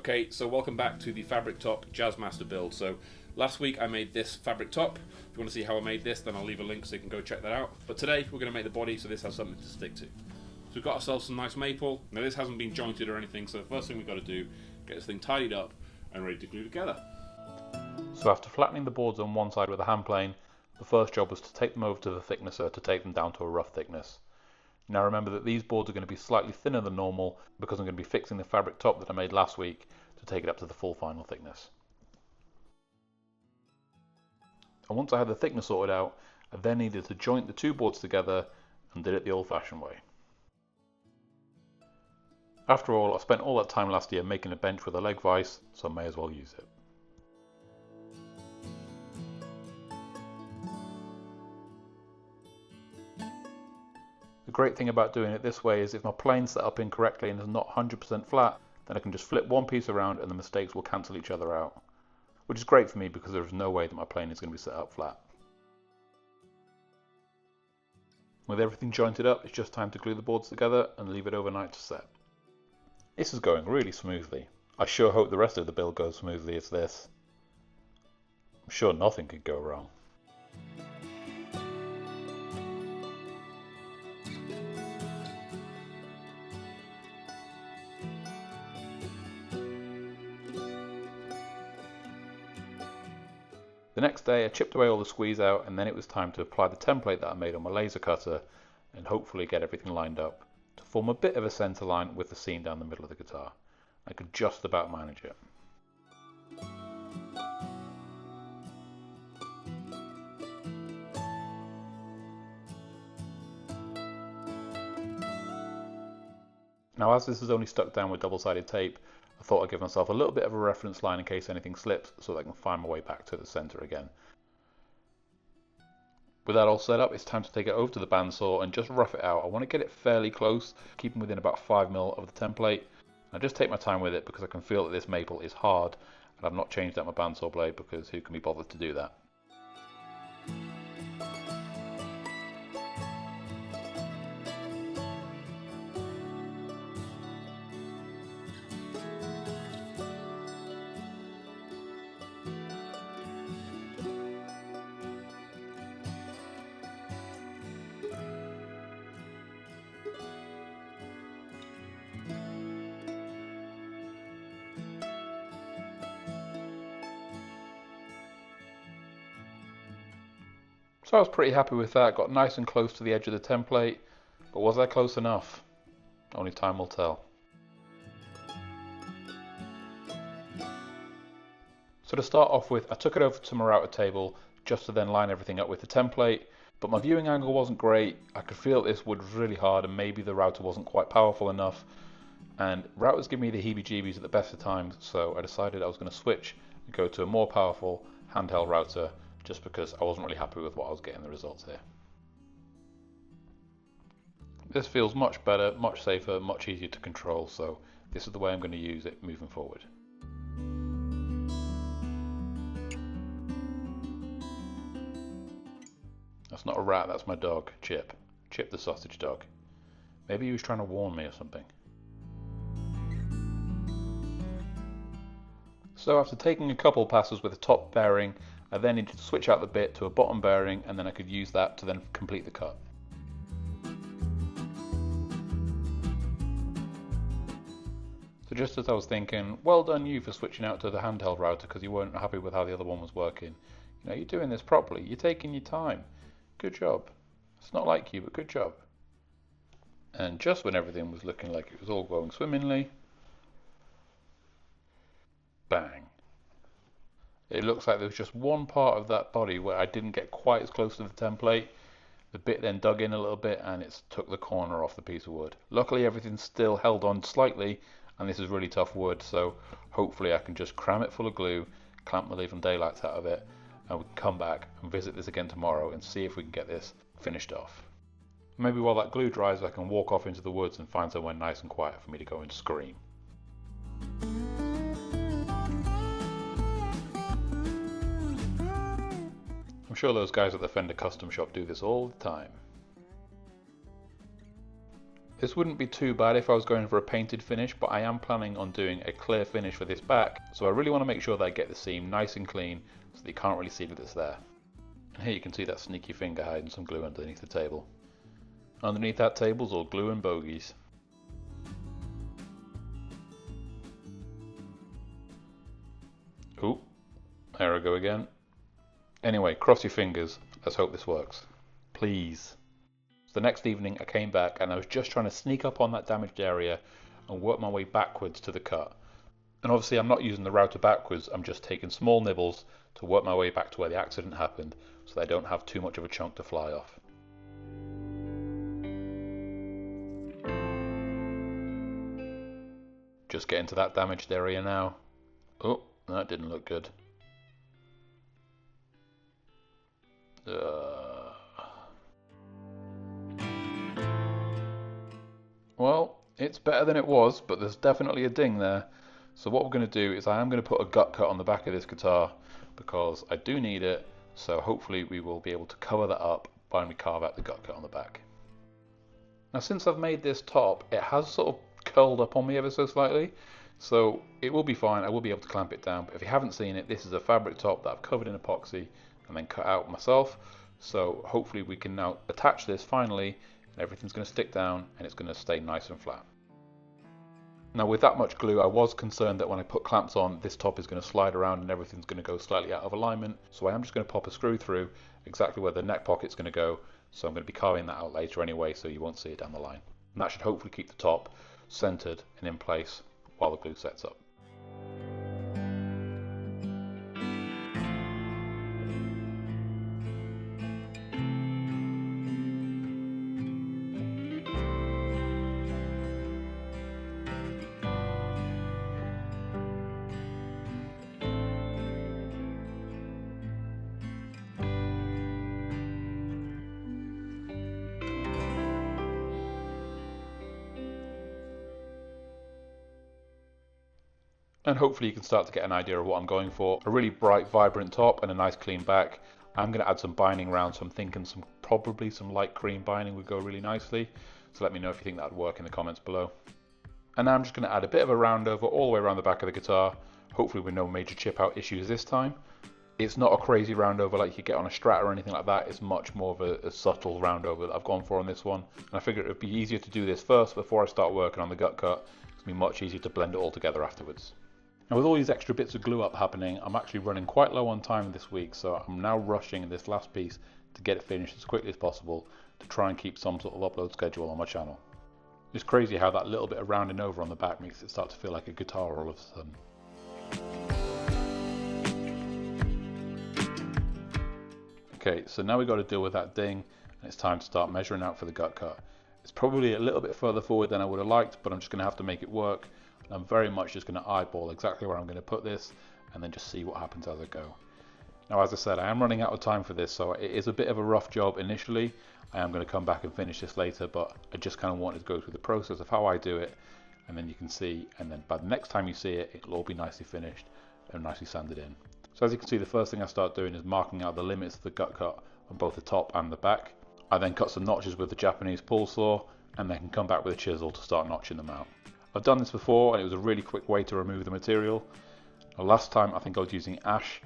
Okay, so welcome back to the fabric top Jazzmaster build. So last week I made this fabric top. If you want to see how I made this, then I'll leave a link so you can go check that out. But today we're going to make the body so this has something to stick to. So we've got ourselves some nice maple. Now this hasn't been jointed or anything, so the first thing we've got to do, get this thing tidied up and ready to glue together. So after flattening the boards on one side with a hand plane, the first job was to take them over to the thicknesser to take them down to a rough thickness. Now remember that these boards are going to be slightly thinner than normal because I'm going to be fixing the fabric top that I made last week to take it up to the full final thickness. And once I had the thickness sorted out, I then needed to joint the two boards together and did it the old-fashioned way. After all, I spent all that time last year making a bench with a leg vise, so I may as well use it. The great thing about doing it this way is if my plane's set up incorrectly and is not 100% flat, then I can just flip one piece around and the mistakes will cancel each other out. Which is great for me because there is no way that my plane is going to be set up flat. With everything jointed up, it's just time to glue the boards together and leave it overnight to set. This is going really smoothly. I sure hope the rest of the build goes smoothly as this. I'm sure nothing could go wrong. The next day I chipped away all the squeeze out, and then it was time to apply the template that I made on my laser cutter and hopefully get everything lined up to form a bit of a centre line with the seam down the middle of the guitar. I could just about manage it. Now as this is only stuck down with double-sided tape, I thought I'd give myself a little bit of a reference line in case anything slips so that I can find my way back to the centre again. With that all set up, it's time to take it over to the bandsaw and just rough it out. I want to get it fairly close, keeping within about 5mm of the template. I just take my time with it because I can feel that this maple is hard and I've not changed out my bandsaw blade because who can be bothered to do that. So I was pretty happy with that, got nice and close to the edge of the template, but was I close enough? Only time will tell. So to start off with, I took it over to my router table just to then line everything up with the template, but my viewing angle wasn't great. I could feel this wood was really hard and maybe the router wasn't quite powerful enough, and routers give me the heebie-jeebies at the best of times, so I decided I was going to switch and go to a more powerful handheld router just because I wasn't really happy with what I was getting the results here. This feels much better, much safer, much easier to control, so this is the way I'm going to use it moving forward. That's not a rat, that's my dog, Chip. Chip the sausage dog. Maybe he was trying to warn me or something. So after taking a couple passes with the top bearing, I then needed to switch out the bit to a bottom bearing and then I could use that to then complete the cut. So just as I was thinking, well done you for switching out to the handheld router because you weren't happy with how the other one was working. You know, you're doing this properly, you're taking your time. Good job. It's not like you, but good job. And just when everything was looking like it was all going swimmingly, bang. It looks like there was just one part of that body where I didn't get quite as close to the template. The bit then dug in a little bit and it took the corner off the piece of wood. Luckily everything's still held on slightly and this is really tough wood, so hopefully I can just cram it full of glue, clamp the leave and daylights out of it, and we can come back and visit this again tomorrow and see if we can get this finished off. Maybe while that glue dries I can walk off into the woods and find somewhere nice and quiet for me to go and scream. I'm sure those guys at the Fender Custom Shop do this all the time. This wouldn't be too bad if I was going for a painted finish, but I am planning on doing a clear finish for this back, so I really want to make sure that I get the seam nice and clean so that you can't really see that it's there. And here you can see that sneaky finger hiding some glue underneath the table. Underneath that table's all glue and bogies. Ooh, there I go again. Anyway, cross your fingers. Let's hope this works. Please. So the next evening I came back and I was just trying to sneak up on that damaged area and work my way backwards to the cut. And obviously I'm not using the router backwards, I'm just taking small nibbles to work my way back to where the accident happened so that I don't have too much of a chunk to fly off. Just getting to that damaged area now. Oh, that didn't look good. Well, it's better than it was, but there's definitely a ding there. So what we're going to do is I am going to put a gut cut on the back of this guitar because I do need it. So hopefully we will be able to cover that up when we carve out the gut cut on the back. Now since I've made this top, it has sort of curled up on me ever so slightly. So it will be fine, I will be able to clamp it down. But if you haven't seen it, this is a fabric top that I've covered in epoxy and then cut out myself. So hopefully we can now attach this finally and everything's going to stick down and it's going to stay nice and flat. Now with that much glue, I was concerned that when I put clamps on, this top is going to slide around and everything's going to go slightly out of alignment. So I am just going to pop a screw through exactly where the neck pocket's going to go. So I'm going to be carving that out later anyway, so you won't see it down the line. And that should hopefully keep the top centered and in place while the glue sets up. And hopefully you can start to get an idea of what I'm going for. A really bright, vibrant top and a nice clean back. I'm going to add some binding around, so I'm thinking probably some light cream binding would go really nicely. So let me know if you think that would work in the comments below. And now I'm just going to add a bit of a round over all the way around the back of the guitar, hopefully with no major chip out issues this time. It's not a crazy round over like you get on a Strat or anything like that. It's much more of a subtle round over that I've gone for on this one. And I figured it would be easier to do this first before I start working on the gut cut. It's going to be much easier to blend it all together afterwards. Now with all these extra bits of glue up happening, I'm actually running quite low on time this week, so I'm now rushing this last piece to get it finished as quickly as possible to try and keep some sort of upload schedule on my channel. It's crazy how that little bit of rounding over on the back makes it start to feel like a guitar all of a sudden. Okay, so now we've got to deal with that ding, and it's time to start measuring out for the gut cut. It's probably a little bit further forward than I would have liked, but I'm just going to have to make it work. I'm very much just going to eyeball exactly where I'm going to put this and then just see what happens as I go. Now as I said, I am running out of time for this, so it is a bit of a rough job initially. I am going to come back and finish this later, but I just kind of wanted to go through the process of how I do it, and then you can see, and then by the next time you see it, it'll all be nicely finished and nicely sanded in. So as you can see, the first thing I start doing is marking out the limits of the gut cut on both the top and the back. I then cut some notches with the Japanese pull saw and then can come back with a chisel to start notching them out. I've done this before and it was a really quick way to remove the material. Now, last time I think I was using ash.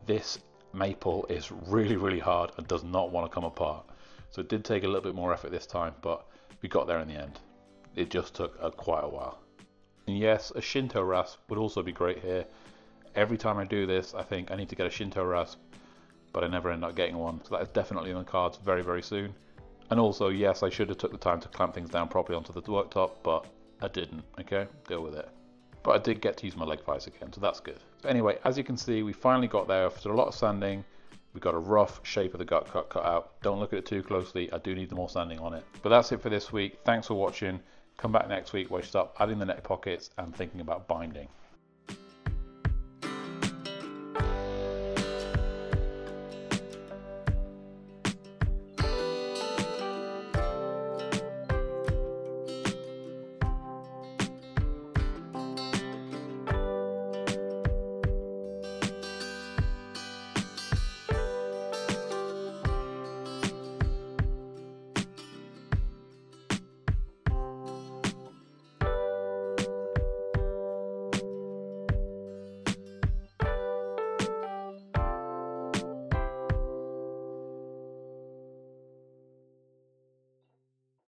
This maple is really hard and does not want to come apart. So it did take a little bit more effort this time, but we got there in the end. It just took quite a while. And yes, a Shinto rasp would also be great here. Every time I do this, I think I need to get a Shinto rasp, but I never end up getting one. So that is definitely on the cards very soon. And also, yes, I should have took the time to clamp things down properly onto the worktop, but I didn't, okay? Deal with it. But I did get to use my leg vise again, so that's good. So anyway, as you can see, we finally got there after a lot of sanding. We got a rough shape of the gut cut out. Don't look at it too closely. I do need more sanding on it. But that's it for this week. Thanks for watching. Come back next week where we start adding the neck pockets and thinking about binding.